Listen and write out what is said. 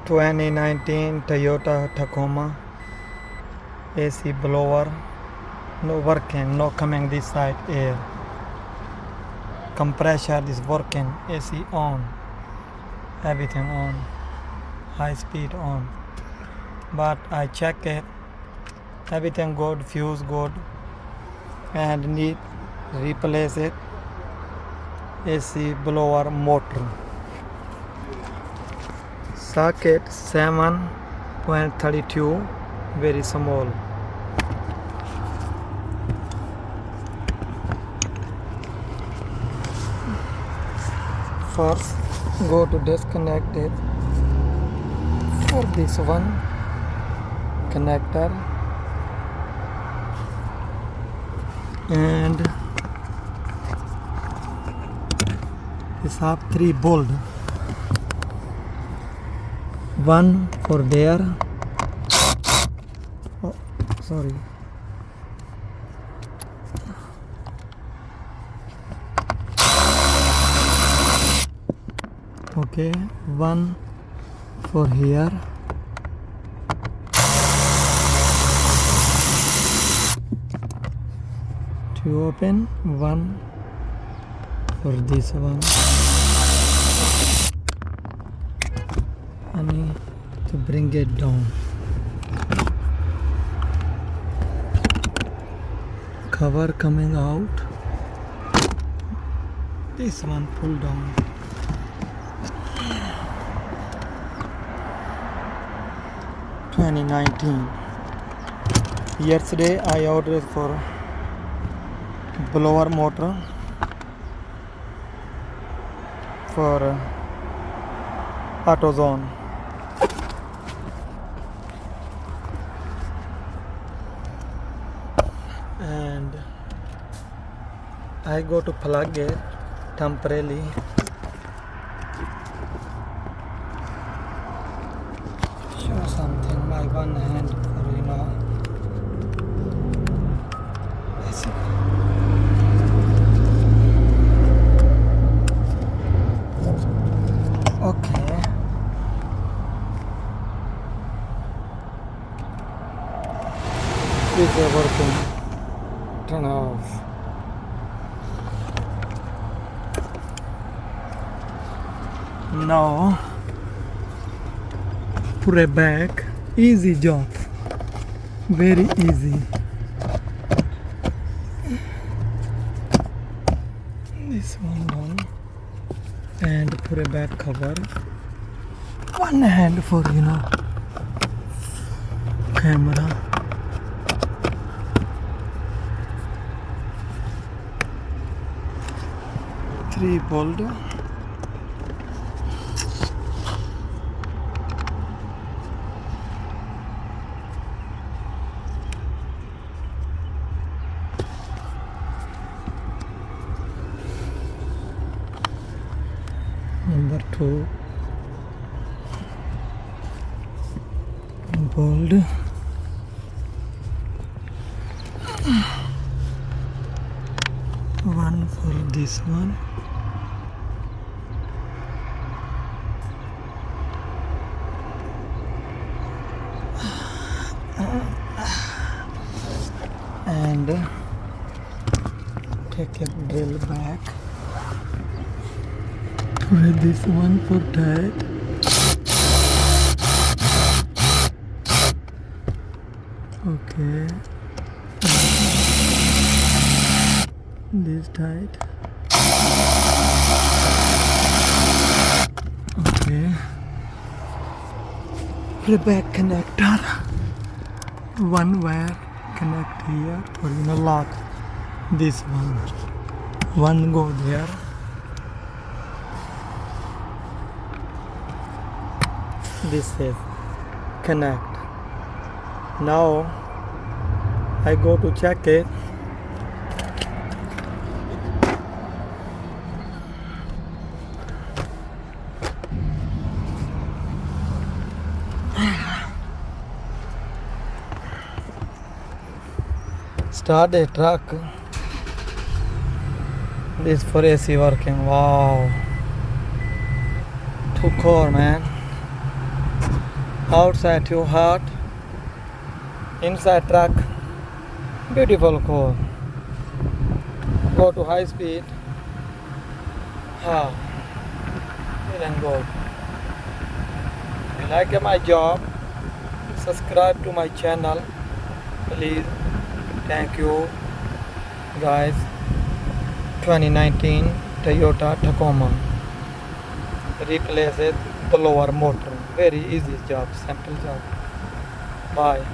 2019 Toyota Tacoma AC blower, no working, no coming this side air. Compressor is working, AC on, everything on, high speed on. But I check it, everything good, fuse good, and need replace it. AC blower motor. Socket 7.32, very small. First go to disconnect it for this one connector, and this have 3 bolt, one for there, oh sorry, okay, one for here, to open, one for this one. I need to bring it down. Cover coming out. This one pull down. (2019). Yesterday I ordered for blower motor for AutoZone. And I go to plug it temporarily. Show something by one hand for okay. This is working. Turn off. Now put it back. Easy job, very easy. This one done, and put it back cover. One hand for camera. Three bolt. Number 2 bolt. One for this one. And take a drill back. Put this one for tight. Okay. This tight. Okay. Put back connector. One wire connect here or lock this one. One go there. This is connect. Now I go to check it. Start a truck. This for AC working. Wow. Too cold, man. outside too hot, inside truck beautiful car. Go to high speed. Feeling good. If you like my job, subscribe to my channel please. Thank you guys. 2019 Toyota Tacoma replaces blower motor. Very easy job, simple job. Bye.